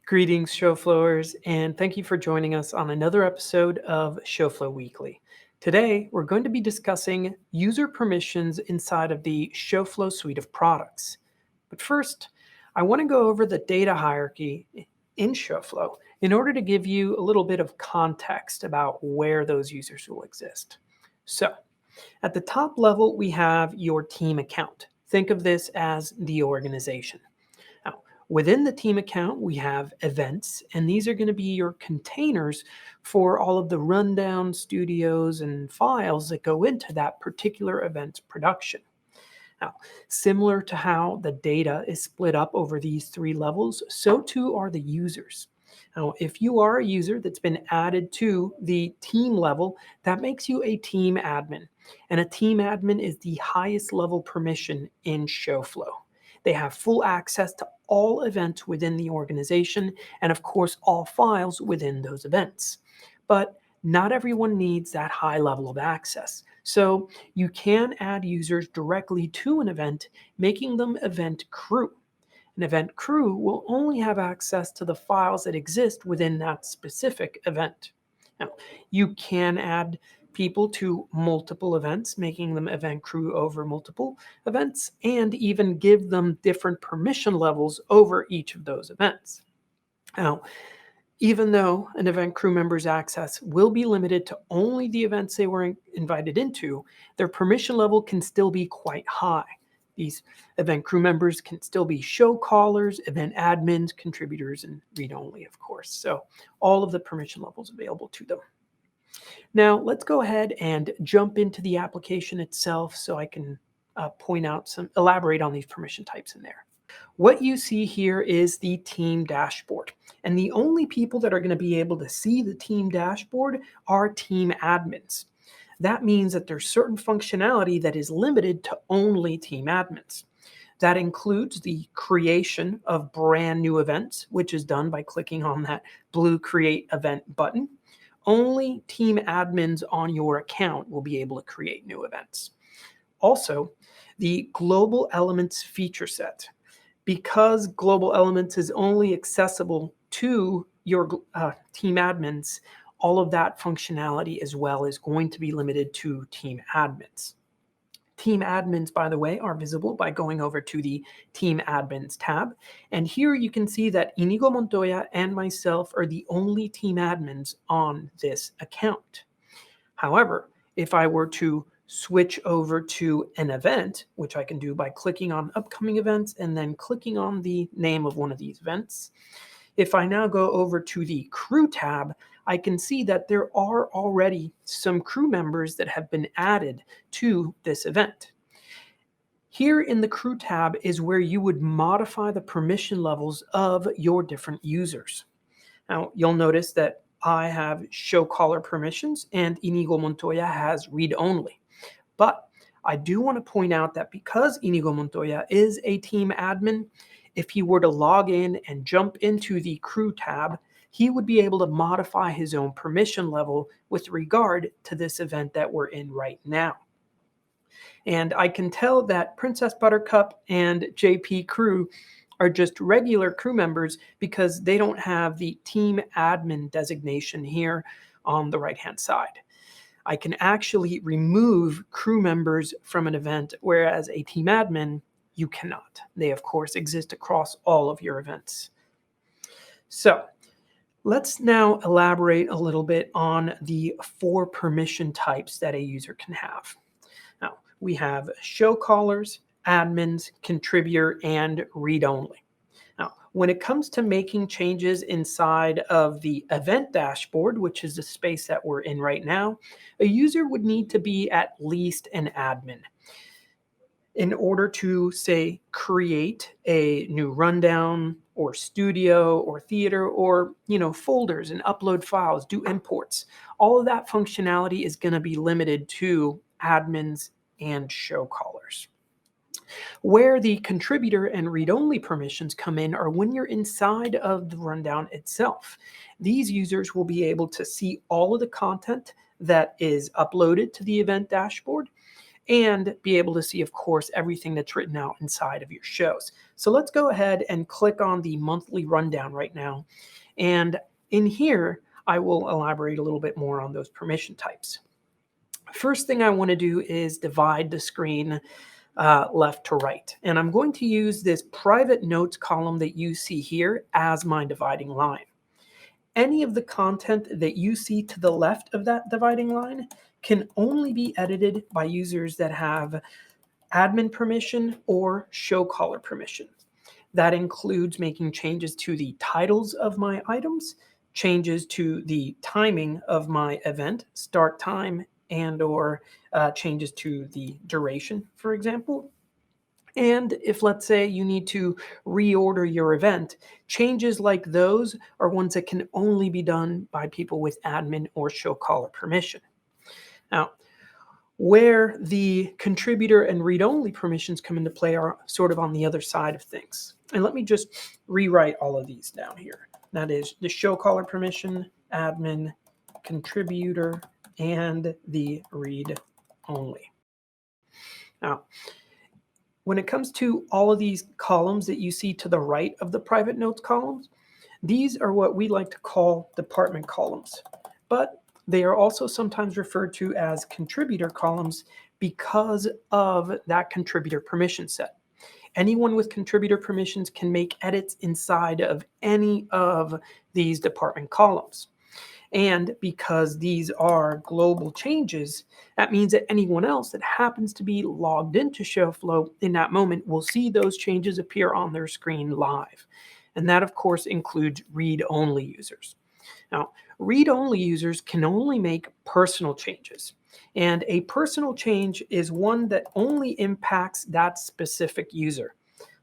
Greetings, Shoflowers, and thank you for joining us on another episode of Shoflo Weekly. Today, we're going to be discussing user permissions inside of the Shoflo suite of products. But first, I want to go over the data hierarchy in Shoflo in order to give you a little bit of context about where those users will exist. So, at the top level, we have your team account. Think of this as the organization. Now, within the team account, we have events, and these are going to be your containers for all of the rundown studios and files that go into that particular event's production. Now, similar to how the data is split up over these three levels, so too are the users. Now, if you are a user that's been added to the team level, that makes you a team admin. And a team admin is the highest level permission in Shoflo. They have full access to all events within the organization and, of course, all files within those events. But not everyone needs that high level of access. So you can add users directly to an event, making them event crew. An event crew will only have access to the files that exist within that specific event. Now, you can add people to multiple events, making them event crew over multiple events, and even give them different permission levels over each of those events. Now, even though an event crew member's access will be limited to only the events they were invited into, their permission level can still be quite high. These event crew members can still be show callers, event admins, contributors, and read-only, of course. So all of the permission levels available to them. Now, let's go ahead and jump into the application itself so I can elaborate on these permission types in there. What you see here is the team dashboard. And the only people that are going to be able to see the team dashboard are team admins. That means that there's certain functionality that is limited to only team admins. That includes the creation of brand new events, which is done by clicking on that blue Create Event button. Only team admins on your account will be able to create new events. Also, the Global Elements feature set. Because Global Elements is only accessible to your team admins, all of that functionality as well is going to be limited to team admins. Team admins, by the way, are visible by going over to the Team Admins tab. And here you can see that Inigo Montoya and myself are the only team admins on this account. However, if I were to switch over to an event, which I can do by clicking on upcoming events and then clicking on the name of one of these events. If I now go over to the crew tab, I can see that there are already some crew members that have been added to this event. Here in the crew tab is where you would modify the permission levels of your different users. Now, you'll notice that I have show caller permissions and Inigo Montoya has read only. But I do want to point out that because Inigo Montoya is a team admin, if he were to log in and jump into the crew tab, he would be able to modify his own permission level with regard to this event that we're in right now. And I can tell that Princess Buttercup and JP Crew are just regular crew members because they don't have the team admin designation here on the right-hand side. I can actually remove crew members from an event, whereas a team admin, you cannot. They, of course, exist across all of your events. So let's now elaborate a little bit on the 4 permission types that a user can have. Now, we have show callers, admins, contributor, and read-only. Now, when it comes to making changes inside of the event dashboard, which is the space that we're in right now, a user would need to be at least an admin in order to, say, create a new rundown or studio or theater or, folders and upload files, do imports. All of that functionality is going to be limited to admins and show callers. Where the contributor and read-only permissions come in are when you're inside of the rundown itself. These users will be able to see all of the content that is uploaded to the event dashboard, and be able to see, of course, everything that's written out inside of your shows. So let's go ahead and click on the monthly rundown right now. And in here, I will elaborate a little bit more on those permission types. First thing I want to do is divide the screen left to right. And I'm going to use this private notes column that you see here as my dividing line. Any of the content that you see to the left of that dividing line can only be edited by users that have admin permission or show caller permission. That includes making changes to the titles of my items, changes to the timing of my event, start time, and or changes to the duration, for example. And if, let's say, you need to reorder your event, changes like those are ones that can only be done by people with admin or show caller permission. Now, where the contributor and read-only permissions come into play are sort of on the other side of things. And let me just rewrite all of these down here. That is the show caller permission, admin, contributor, and the read-only. Now, when it comes to all of these columns that you see to the right of the private notes columns, these are what we like to call department columns, but they are also sometimes referred to as contributor columns because of that contributor permission set. Anyone with contributor permissions can make edits inside of any of these department columns. And because these are global changes, that means that anyone else that happens to be logged into Shoflo in that moment will see those changes appear on their screen live. And that, of course, includes read-only users. Now, read-only users can only make personal changes. And a personal change is one that only impacts that specific user.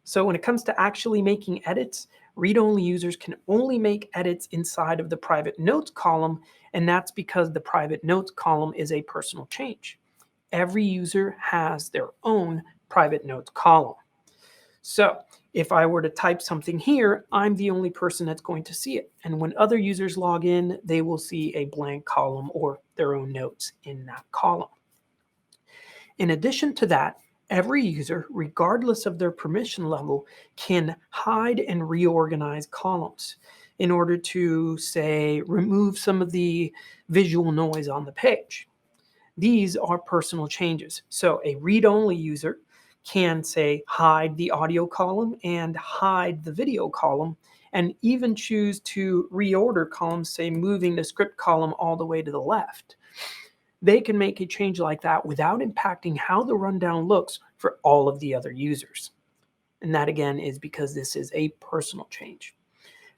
So when it comes to actually making edits, read-only users can only make edits inside of the private notes column, and that's because the private notes column is a personal change. Every user has their own private notes column. So if I were to type something here, I'm the only person that's going to see it. And when other users log in, they will see a blank column or their own notes in that column. In addition to that, every user, regardless of their permission level, can hide and reorganize columns in order to, say, remove some of the visual noise on the page. These are personal changes. So a read-only user can, say, hide the audio column and hide the video column, and even choose to reorder columns, say, moving the script column all the way to the left. They can make a change like that without impacting how the rundown looks for all of the other users. And that, again, is because this is a personal change.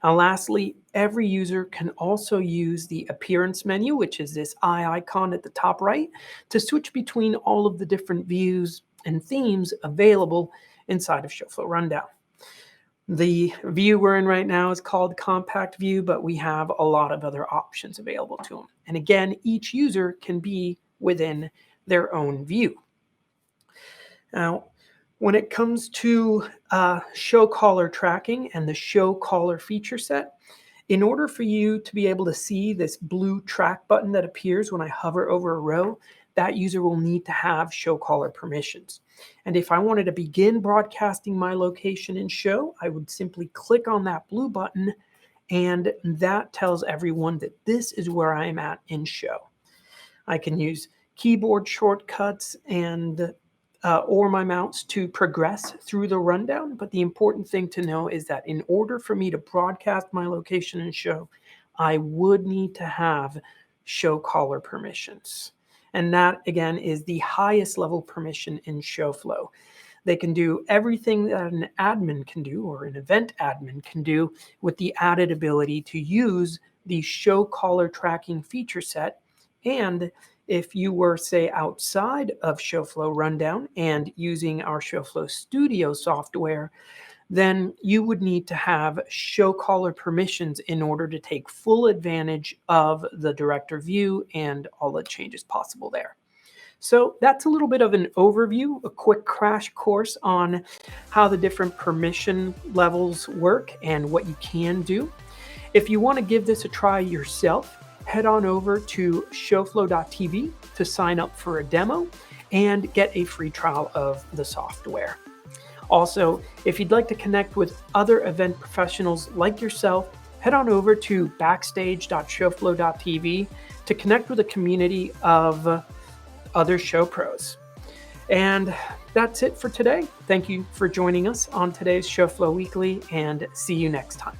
Now, lastly, every user can also use the appearance menu, which is this eye icon at the top right, to switch between all of the different views and themes available inside of Shoflo Rundown. The view we're in right now is called Compact View, but we have a lot of other options available to them. And again, each user can be within their own view. Now, when it comes to show caller tracking and the show caller feature set, in order for you to be able to see this blue track button that appears when I hover over a row, that user will need to have show caller permissions. And if I wanted to begin broadcasting my location in show, I would simply click on that blue button, and that tells everyone that this is where I am at in show. I can use keyboard shortcuts and or my mouse to progress through the rundown, but the important thing to know is that in order for me to broadcast my location in show, I would need to have show caller permissions. And that, again, is the highest level permission in Shoflo. They can do everything that an admin can do, or an event admin can do, with the added ability to use the show caller tracking feature set. And if you were, say, outside of Shoflo Rundown and using our Shoflo Studio software, then you would need to have show caller permissions in order to take full advantage of the director view and all the changes possible there. So that's a little bit of an overview, a quick crash course on how the different permission levels work and what you can do. If you want to give this a try yourself, head on over to shoflo.tv to sign up for a demo. and get a free trial of the software. Also, if you'd like to connect with other event professionals like yourself, head on over to backstage.shoflo.tv to connect with a community of other show pros. And that's it for today. Thank you for joining us on today's Shoflo Weekly, and see you next time.